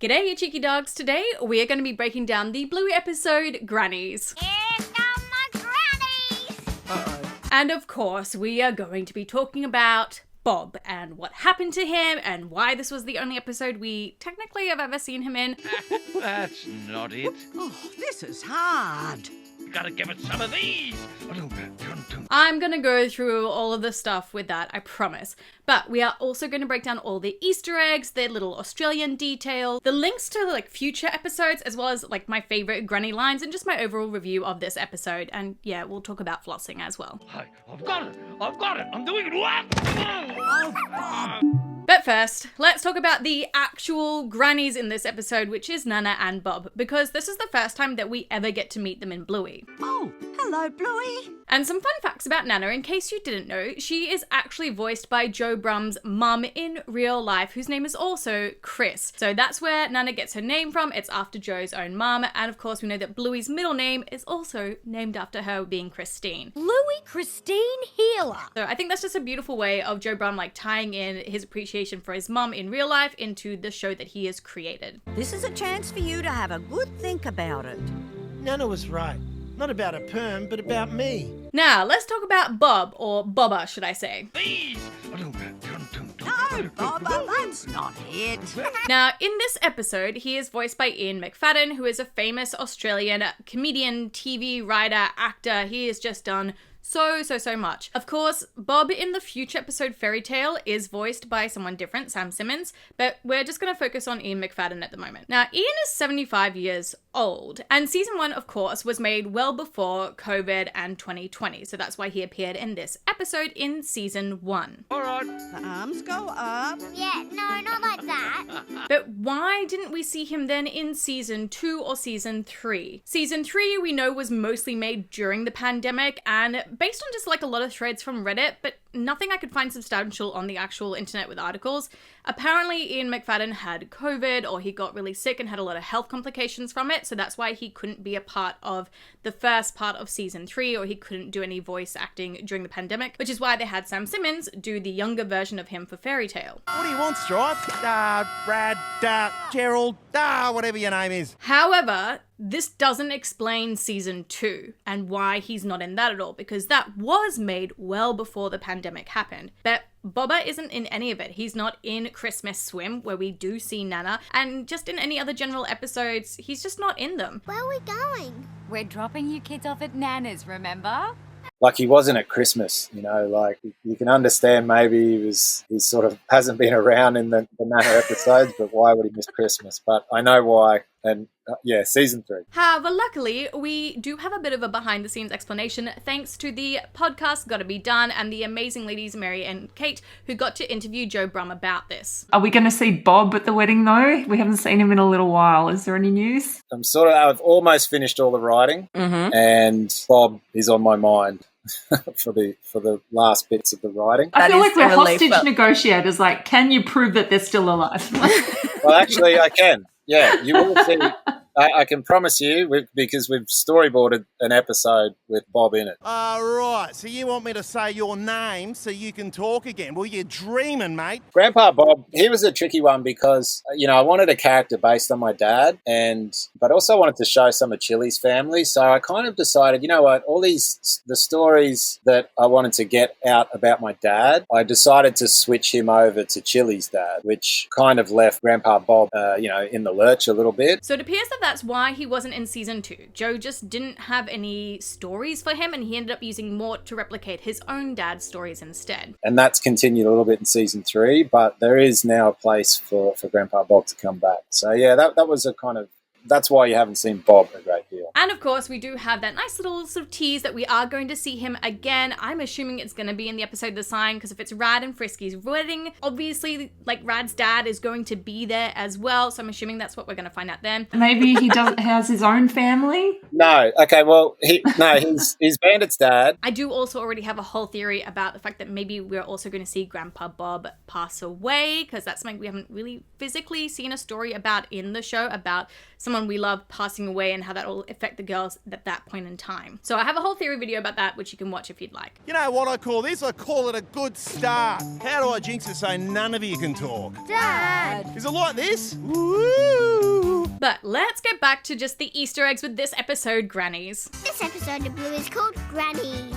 G'day, you cheeky dogs. Today, we are going to be breaking down the Bluey episode, Grannies. Here come the Grannies! Uh-oh. And of course, we are going to be talking about Bob and what happened to him and why this was the only episode we technically have ever seen him in. That's not it. Oh, this is hard. You gotta give it some of these. I'm gonna go through all of the stuff with that, I promise. But we are also going to break down all the Easter eggs, their little Australian detail, the links to future episodes, as well as my favorite granny lines, and just my overall review of this episode. And yeah, we'll talk about flossing as well. Hi, I've got it. I'm doing it. What? But first, let's talk about the actual grannies in this episode, which is Nana and Bob, because this is the first time that we ever get to meet them in Bluey. Oh, hello, Bluey. And some fun facts about Nana, in case you didn't know, she is actually voiced by Joe Brum's mum in real life, whose name is also Chris. So that's where Nana gets her name from. It's after Joe's own mum, and of course we know that Bluey's middle name is also named after her, being Christine. Bluey Christine Healer. So I think that's just a beautiful way of Joe Brum tying in his appreciation for his mum in real life into the show that he has created. This is a chance for you to have a good think about it. Nana was right. Not about a perm, but about me. Now, let's talk about Bob, or Bobba, should I say. These. No, Bobba, that's not it. Now, in this episode, he is voiced by Ian McFadden, who is a famous Australian comedian, TV writer, actor. He has just done so much. Of course, Bob in the future episode Fairy Tale is voiced by someone different, Sam Simmons, but we're just going to focus on Ian McFadden at the moment. Now, Ian is 75 years old, and season 1, of course, was made well before COVID and 2020, so that's why he appeared in this episode in season 1. All right. The arms go up. Yeah, no, not like that. But why didn't we see him then in season 2 or season 3? Season 3 we know was mostly made during the pandemic and based on just a lot of threads from Reddit, but nothing I could find substantial on the actual internet with articles. Apparently Ian McFadden had COVID, or he got really sick and had a lot of health complications from it, so that's why he couldn't be a part of the first part of season 3, or he couldn't do any voice acting during the pandemic, which is why they had Sam Simmons do the younger version of him for Fairy Tale. What do you want, Stripe? Brad, Gerald, whatever your name is. However, this doesn't explain season 2 and why he's not in that at all, because that was made well before the pandemic happened. But Bobba isn't in any of it. He's not in Christmas Swim, where we do see Nana, and just in any other general episodes, he's just not in them. Where are we going? We're dropping you kids off at Nana's, remember? He wasn't at Christmas, you can understand maybe he sort of hasn't been around in the Nana episodes, but why would he miss Christmas? But I know why, and season 3. However, luckily, we do have a bit of a behind-the-scenes explanation thanks to the podcast Gotta Be Done and the amazing ladies Mary and Kate, who got to interview Joe Brum about this. Are we going to see Bob at the wedding, though? We haven't seen him in a little while. Is there any news? I've almost finished all the writing, and Bob is on my mind for the last bits of the writing. I feel like we're hostage negotiators. Can you prove that they're still alive? Well, actually, I can. Yeah, you will see. I can promise you, because we've storyboarded an episode with Bob in it. Right. So you want me to say your name so you can talk again? Well, you're dreaming, mate. Grandpa Bob, he was a tricky one because, I wanted a character based on my dad, but also wanted to show some of Chili's family. So I kind of decided, all the stories that I wanted to get out about my dad, I decided to switch him over to Chili's dad, which kind of left Grandpa Bob, in the lurch a little bit. So it appears that that's why he wasn't in season 2. Joe just didn't have any stories for him, and he ended up using Mort to replicate his own dad's stories instead. And that's continued a little bit in season 3, but there is now a place for Grandpa Bob to come back. So yeah, that was that's why you haven't seen Bob a great deal. And of course, we do have that nice little sort of tease that we are going to see him again. I'm assuming it's going to be in the episode The Sign, because if it's Rad and Frisky's wedding, obviously, Rad's dad is going to be there as well. So I'm assuming that's what we're going to find out then. Maybe he has his own family? No. Okay, well, he's Bandit's dad. I do also already have a whole theory about the fact that maybe we're also going to see Grandpa Bob pass away, because that's something we haven't really physically seen a story about in the show, about some someone we love passing away and how that will affect the girls at that point in time. So I have a whole theory video about that, which you can watch if you'd like. You know what I call this? I call it a good start. How do I jinx it so none of you can talk? Dad! Is it like this? Woo! But let's get back to just the Easter eggs with this episode, Grannies. This episode of Bluey is called Grannies.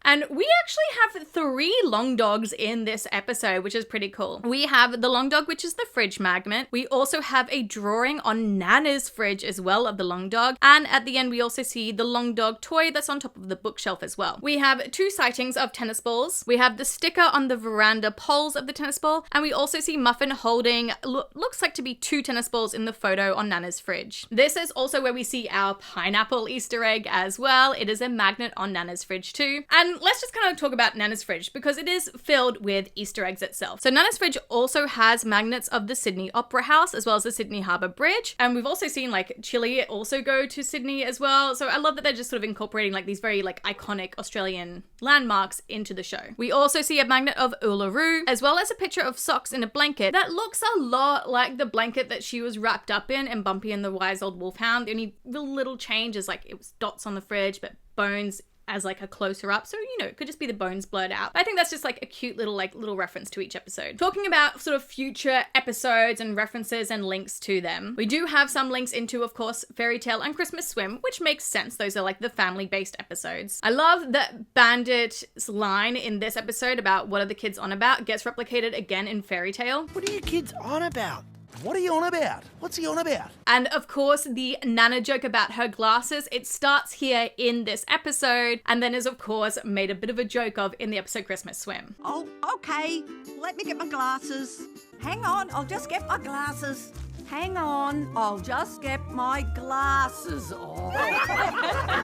And we actually have 3 long dogs in this episode, which is pretty cool. We have the long dog, which is the fridge magnet. We also have a drawing on Nana's fridge as well of the long dog. And at the end, we also see the long dog toy that's on top of the bookshelf as well. We have 2 sightings of tennis balls. We have the sticker on the veranda poles of the tennis ball. And we also see Muffin holding, looks like to be 2 tennis balls in the photo on Nana's fridge. This is also where we see our pineapple Easter egg as well. It is a magnet on Nana's fridge too. And let's just kind of talk about Nana's fridge because it is filled with Easter eggs itself. So Nana's fridge also has magnets of the Sydney Opera House as well as the Sydney Harbour Bridge. And we've also seen like Chile also go to Sydney as well. So I love that they're just sort of incorporating like these very like iconic Australian landmarks into the show. We also see a magnet of Uluru as well as a picture of socks in a blanket that looks a lot like the blanket that she was wrapped up in Bumpy and the Wise Old Wolfhound. The only real little change is like it was dots on the fridge but bones as like a closer up, so you know it could just be the bones blurred out. I think that's just like a cute little reference to each episode. Talking about sort of future episodes and references and links to them, we do have some links into, of course, Fairy Tale and Christmas Swim, which makes sense. Those are like the family based episodes. I love that Bandit's line in this episode about what are the kids on about gets replicated again in Fairy Tale. What are you kids on about? What are you on about? What's he on about? And of course, the Nana joke about her glasses, it starts here in this episode and then is of course made a bit of a joke of in the episode Christmas Swim. Oh, okay. Let me get my glasses. Hang on, I'll just get my glasses. Hang on, I'll just get my glasses on.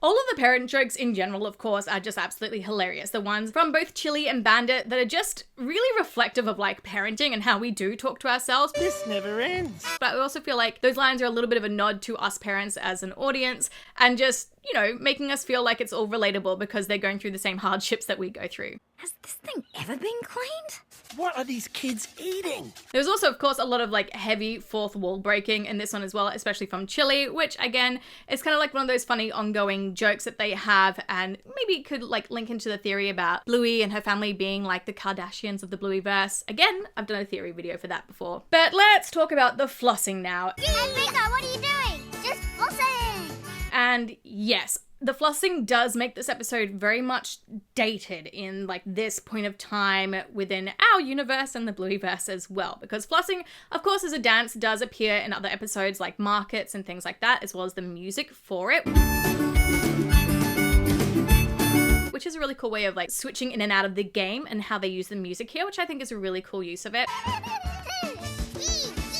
All of the parent jokes in general, of course, are just absolutely hilarious. The ones from both Chili and Bandit that are just really reflective of like parenting and how we do talk to ourselves. This never ends. But I also feel like those lines are a little bit of a nod to us parents as an audience and just, you know, making us feel like it's all relatable because they're going through the same hardships that we go through. Has this thing ever been cleaned? What are these kids eating? There's also, of course, a lot of like heavy fourth wall breaking in this one as well, especially from Chili, which again is kind of like one of those funny ongoing jokes that they have, and maybe could like link into the theory about Bluey and her family being like the Kardashians of the Blueyverse. Again, I've done a theory video for that before. But let's talk about the flossing now. Hey, Bingo, what are you doing? Just flossing! And yes, the flossing does make this episode very much dated in like this point of time within our universe and the Blueyverse as well, because flossing, of course, as a dance does appear in other episodes like Markets and things like that, as well as the music for it, which is a really cool way of like switching in and out of the game and how they use the music here, which I think is a really cool use of it.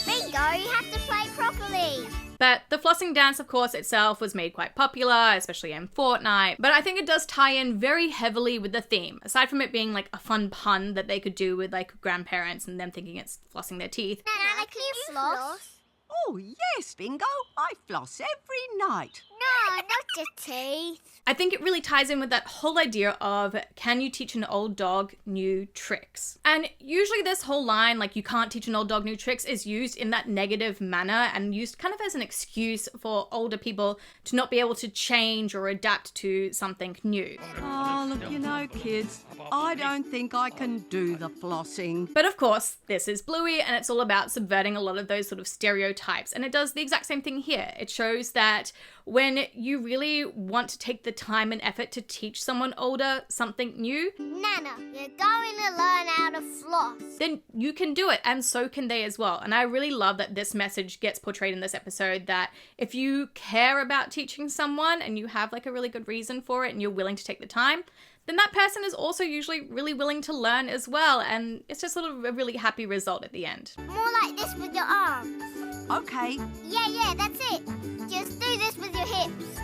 Bingo, you have to play properly. But the flossing dance, of course, itself was made quite popular, especially in Fortnite. But I think it does tie in very heavily with the theme. Aside from it being like a fun pun that they could do with like grandparents and them thinking it's flossing their teeth. Nana, can you floss? Oh, yes, Bingo. I floss every night. No, not your teeth. I think it really ties in with that whole idea of can you teach an old dog new tricks? And usually this whole line, like you can't teach an old dog new tricks, is used in that negative manner and used kind of as an excuse for older people to not be able to change or adapt to something new. Oh, look, you know, kids, I don't think I can do the flossing. But of course, this is Bluey and it's all about subverting a lot of those sort of stereotypes. And it does the exact same thing here. It shows that when you really want to take the time and effort to teach someone older something new, Nana, you're going to learn how to floss. then you can do it, and so can they as well. And I really love that this message gets portrayed in this episode, that if you care about teaching someone and you have like a really good reason for it and you're willing to take the time, then that person is also usually really willing to learn as well, and it's just sort of a really happy result at the end. More like this with your arms. Okay, Yeah, that's it. Just do this with your hips.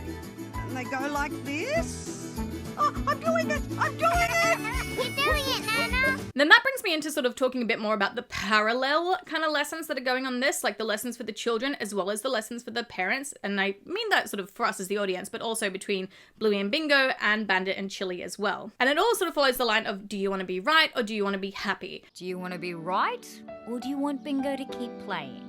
and they go like this. Oh, I'm doing it! I'm doing it! You're doing it, Nana. Then that brings me into sort of talking a bit more about the parallel kind of lessons that are going on this, like the lessons for the children as well as the lessons for the parents. And I mean that sort of for us as the audience, but also between Bluey and Bingo and Bandit and Chili as well. And it all sort of follows the line of, do you want to be right or do you want to be happy? Do you want to be right, or do you want Bingo to keep playing?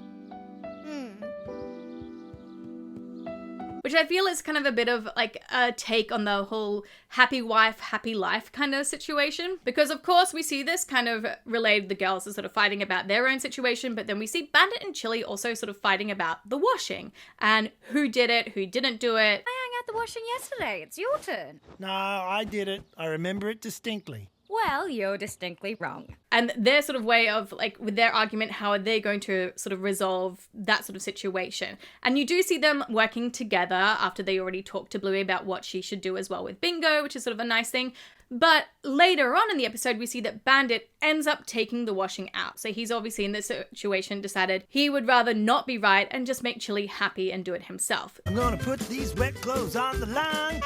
which I feel is kind of a bit of like a take on the whole happy wife, happy life kind of situation. Because of course we see this kind of relayed, the girls are sort of fighting about their own situation, but then we see Bandit and Chili also sort of fighting about the washing and who did it, who didn't do it. I hung out the washing yesterday. It's your turn. No, I did it. I remember it distinctly. Well, you're distinctly wrong. And their sort of way of, like, with their argument, how are they going to sort of resolve that sort of situation? And you do see them working together after they already talked to Bluey about what she should do as well with Bingo, which is sort of a nice thing. But later on in the episode, we see that Bandit ends up taking the washing out. So he's obviously in this situation decided he would rather not be right and just make Chili happy and do it himself. I'm gonna put these wet clothes on the line,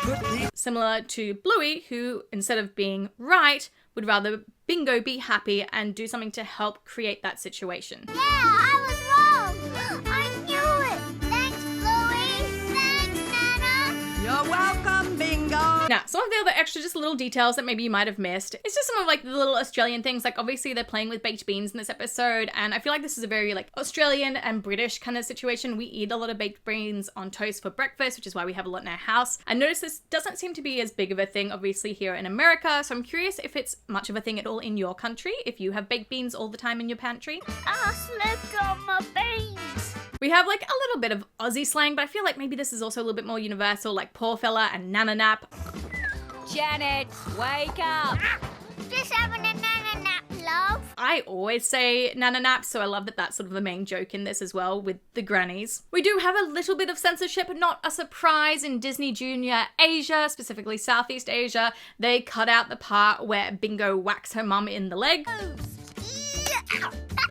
Similar to Bluey, who instead of being right, would rather Bingo be happy and do something to help create that situation. Yeah, I was wrong. I knew it. Thanks, Bluey. Thanks, Nana. You're welcome, Bingo. Now, some of the other extra just little details that maybe you might have missed, it's just some of like the little Australian things. Like obviously they're playing with baked beans in this episode, and I feel like this is a very like Australian and British kind of situation. We eat a lot of baked beans on toast for breakfast, which is why we have a lot in our house. I noticed this doesn't seem to be as big of a thing obviously here in America, so I'm curious if it's much of a thing at all in your country, if you have baked beans all the time in your pantry. I slipped on my beans. We have like a little bit of Aussie slang, but I feel like maybe this is also a little bit more universal, like poor fella and nana nap. Janet, wake up. Just having a Nana nap, love. I always say nana nap, so I love that that's sort of the main joke in this as well with the grannies. We do have a little bit of censorship, but not a surprise. In Disney Junior Asia, specifically Southeast Asia, they cut out the part where Bingo whacks her mum in the leg.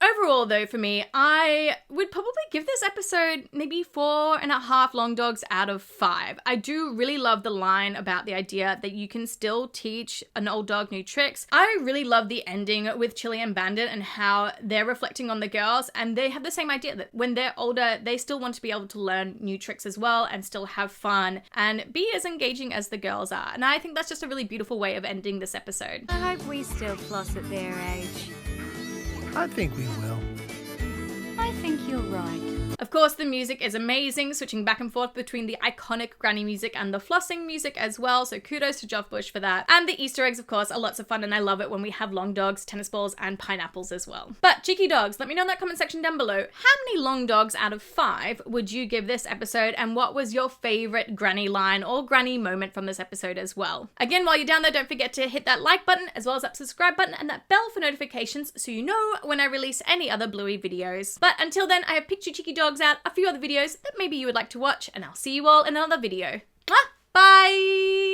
Overall, though, for me, I would probably give this episode maybe 4.5 long dogs out of 5. I do really love the line about the idea that you can still teach an old dog new tricks. I really love the ending with Chili and Bandit and how they're reflecting on the girls, and they have the same idea that when they're older, they still want to be able to learn new tricks as well and still have fun and be as engaging as the girls are. And I think that's just a really beautiful way of ending this episode. I hope we still floss at their age. I think we will. I think you're right. Of course, the music is amazing, switching back and forth between the iconic granny music and the flossing music as well, so kudos to Geoff Bush for that. And the Easter eggs, of course, are lots of fun, and I love it when we have long dogs, tennis balls, and pineapples as well. But cheeky dogs, let me know in that comment section down below, how many long dogs out of 5 would you give this episode, and what was your favorite granny line or granny moment from this episode as well? Again, while you're down there, don't forget to hit that like button, as well as that subscribe button and that bell for notifications so you know when I release any other Bluey videos. But until then, I have picked you cheeky dogs out a few other videos that maybe you would like to watch, and I'll see you all in another video. Bye!